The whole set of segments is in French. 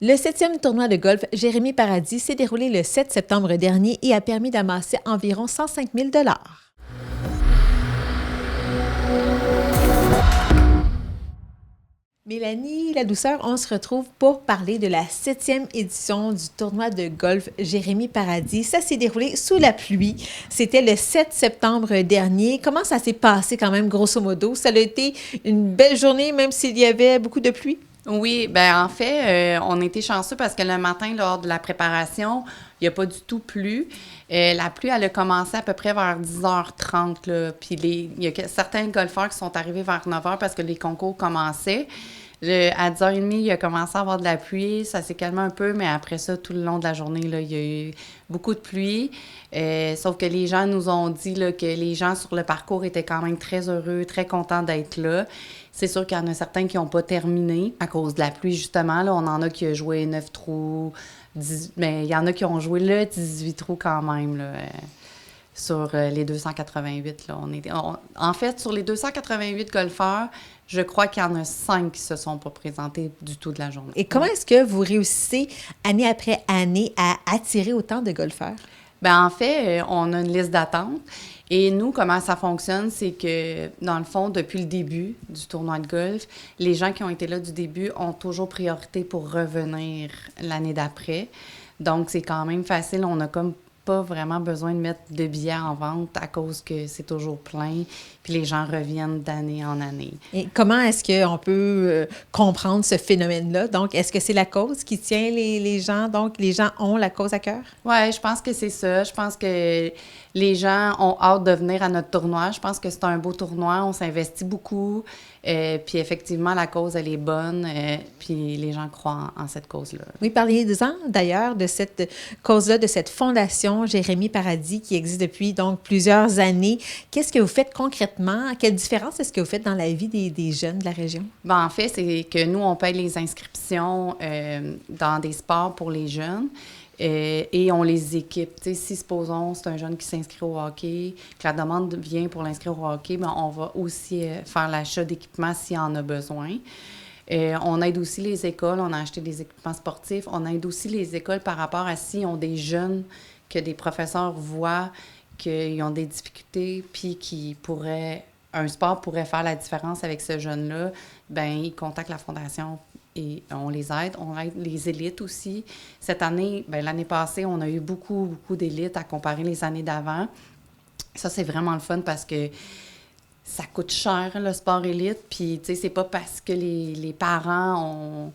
Le 7e tournoi de golf Jérémy Paradis s'est déroulé le 7 septembre dernier et a permis d'amasser environ 105 000 $. Mélanie La Douceur, on se retrouve pour parler de la 7e édition du tournoi de golf Jérémy Paradis. Ça s'est déroulé sous la pluie. C'était le 7 septembre dernier. Comment ça s'est passé quand même, grosso modo? Ça a été une belle journée, même s'il y avait beaucoup de pluie? Oui, bien en fait, on a été chanceux parce que le matin, lors de la préparation, il n'y a pas du tout plu. La pluie, elle a commencé à peu près vers 10h30. Là. Puis il y a certains golfeurs qui sont arrivés vers 9h parce que les concours commençaient. À 10h30, il a commencé à avoir de la pluie. Ça s'est calmé un peu, mais après ça, tout le long de la journée, là, il y a eu beaucoup de pluie. Sauf que les gens nous ont dit là, que les gens sur le parcours étaient quand même très heureux, très contents d'être là. C'est sûr qu'il y en a certains qui n'ont pas terminé à cause de la pluie, justement. Là, on en a qui ont joué 9 trous, mais il y en a qui ont joué le 18 trous quand même, là, sur les 288. Là. En fait, sur les 288 golfeurs, je crois qu'il y en a 5 qui ne se sont pas présentés du tout de la journée. Et comment est-ce que vous réussissez, année après année, à attirer autant de golfeurs? Bien, en fait, on a une liste d'attente. Et nous, comment ça fonctionne, c'est que, dans le fond, depuis le début du tournoi de golf, les gens qui ont été là du début ont toujours priorité pour revenir l'année d'après. Donc, c'est quand même facile. On n'a comme pas vraiment besoin de mettre de billets en vente à cause que c'est toujours plein, puis les gens reviennent d'année en année. Et comment est-ce qu'on peut comprendre ce phénomène-là? Donc, est-ce que c'est la cause qui tient les gens? Donc, les gens ont la cause à cœur? Oui, je pense que c'est ça. Je pense que les gens ont hâte de venir à notre tournoi. Je pense que c'est un beau tournoi. On s'investit beaucoup. Puis effectivement, la cause, elle est bonne. Puis les gens croient en cette cause-là. Oui, parlez-en d'ailleurs de cette cause-là, de cette fondation Jérémy Paradis qui existe depuis donc plusieurs années. Qu'est-ce que vous faites concrètement? Quelle différence est-ce que vous faites dans la vie des jeunes de la région? Bien, en fait, c'est que nous, on paye les inscriptions dans des sports pour les jeunes. Et on les équipe. Tu sais, si, supposons, c'est un jeune qui s'inscrit au hockey, que la demande vient pour l'inscrire au hockey, bien, on va aussi faire l'achat d'équipements s'il en a besoin. On aide aussi les écoles, on a acheté des équipements sportifs. On aide aussi les écoles par rapport à s'ils ont des jeunes que des professeurs voient qu'ils ont des difficultés, puis un sport pourrait faire la différence avec ce jeune-là, bien, ils contactent la Fondation et on les aide. On aide les élites aussi. Cette année, bien, l'année passée, on a eu beaucoup d'élites à comparer les années d'avant. Ça, c'est vraiment le fun parce que ça coûte cher, le sport élite. Puis, tu sais, c'est pas parce que les parents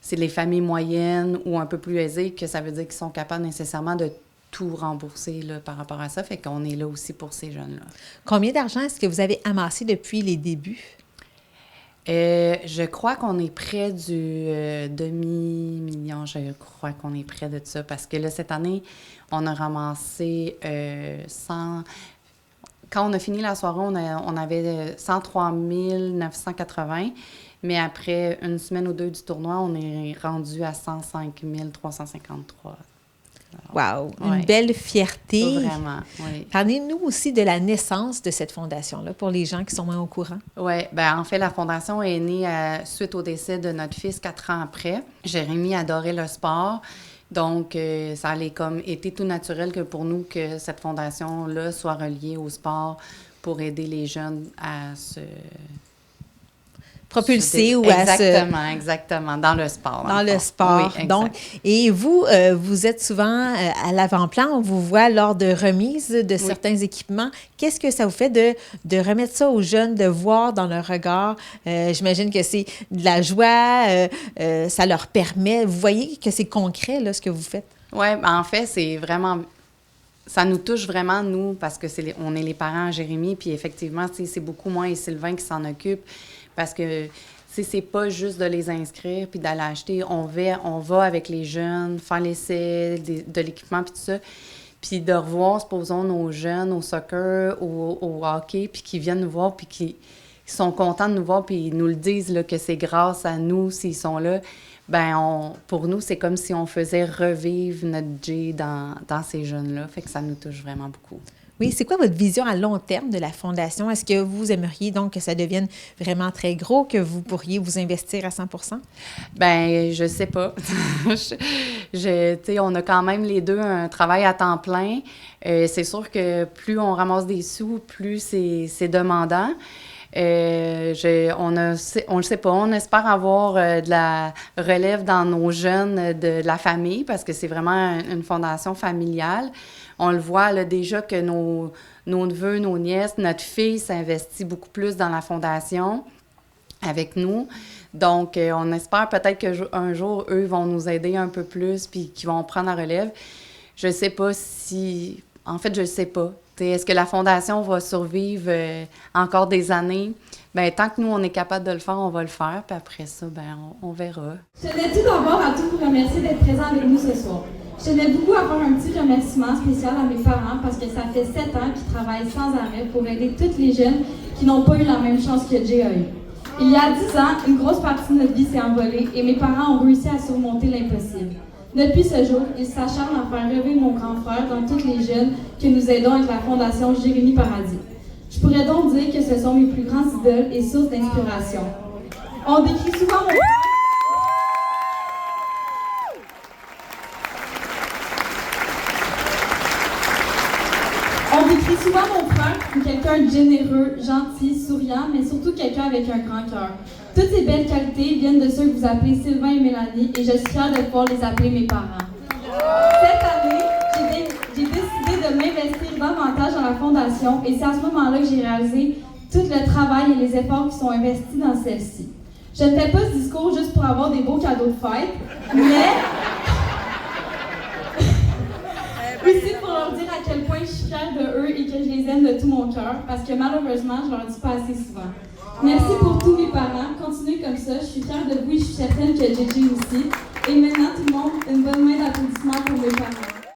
c'est les familles moyennes ou un peu plus aisées que ça veut dire qu'ils sont capables nécessairement de tout rembourser là, par rapport à ça. Fait qu'on est là aussi pour ces jeunes-là. Combien d'argent est-ce que vous avez amassé depuis les débuts? Je crois qu'on est près du demi-million. Je crois qu'on est près de ça. Parce que là, cette année, on a ramassé 100... Quand on a fini la soirée, on avait 103 980. Mais après une semaine ou deux du tournoi, on est rendu à 105 353. Wow! Une ouais. belle fierté. Vraiment, oui. Parlez-nous aussi de la naissance de cette fondation-là pour les gens qui sont moins au courant. Oui, bien en fait, la fondation est née suite au décès de notre fils 4 ans après. Jérémy adorait le sport. Donc, ça allait comme été tout naturel que pour nous que cette fondation-là soit reliée au sport pour aider les jeunes à se propulser ou Exactement, dans le sport. Dans le sport. Oui, donc, et vous, vous êtes souvent à l'avant-plan, on vous voit lors de remises de certains équipements. Qu'est-ce que ça vous fait de remettre ça aux jeunes, de voir dans leur regard? J'imagine que c'est de la joie, ça leur permet. Vous voyez que c'est concret, là, ce que vous faites? Oui, en fait, c'est vraiment... Ça nous touche vraiment, nous, parce que on est les parents à Jérémy, puis effectivement, c'est beaucoup moi et Sylvain qui s'en occupent, parce que c'est pas juste de les inscrire puis d'aller acheter. On va avec les jeunes, faire l'essai de l'équipement puis tout ça, puis de revoir, supposons, nos jeunes au soccer, au hockey, puis qui viennent nous voir, puis qui sont contents de nous voir, puis ils nous le disent là, que c'est grâce à nous s'ils sont là. Bien, pour nous, c'est comme si on faisait revivre notre Jay dans ces jeunes-là. Fait que ça nous touche vraiment beaucoup. Oui, c'est quoi votre vision à long terme de la Fondation? Est-ce que vous aimeriez donc que ça devienne vraiment très gros, que vous pourriez vous investir à 100 %? Ben, je sais pas. Tu sais, on a quand même les deux un travail à temps plein. C'est sûr que plus on ramasse des sous, plus c'est demandant. On le sait pas. On espère avoir de la relève dans nos jeunes de la famille parce que c'est vraiment une fondation familiale. On le voit là, déjà que nos neveux, nos nièces, notre fille s'investit beaucoup plus dans la fondation avec nous. Donc, on espère peut-être qu'un jour, eux vont nous aider un peu plus puis qu'ils vont prendre la relève. Je sais pas si... En fait, je sais pas. Est-ce que la Fondation va survivre encore des années? Bien, tant que nous, on est capable de le faire, on va le faire. Puis après ça, bien, on verra. Je tenais tout d'abord à tous vous remercier d'être présents avec nous ce soir. Je tenais beaucoup à faire un petit remerciement spécial à mes parents parce que ça fait 7 ans qu'ils travaillent sans arrêt pour aider toutes les jeunes qui n'ont pas eu la même chance que Jay a eu. Il y a 10 ans, une grosse partie de notre vie s'est envolée et mes parents ont réussi à surmonter l'impossible. Depuis ce jour, ils s'acharnent à faire rêver mon grand frère dans toutes les jeunes que nous aidons avec la Fondation Jérémie Paradis. Je pourrais donc dire que ce sont mes plus grandes idoles et sources d'inspiration. On décrit souvent mon frère... On décrit souvent mon frère comme quelqu'un de généreux, gentil, souriant, mais surtout quelqu'un avec un grand cœur. Toutes ces belles qualités viennent de ceux que vous appelez Sylvain et Mélanie, et je suis fière de pouvoir les appeler mes parents. Cette année, j'ai décidé de m'investir davantage dans la Fondation, et c'est à ce moment-là que j'ai réalisé tout le travail et les efforts qui sont investis dans celle-ci. Je ne fais pas ce discours juste pour avoir des beaux cadeaux de fête, mais... aussi pour leur dire à quel point je suis fière de eux et que je les aime de tout mon cœur, parce que malheureusement, je leur dis pas assez souvent. Merci pour tous mes parents. Continuez comme ça. Je suis fière de vous et je suis certaine que JJ aussi. Et maintenant, tout le monde, une bonne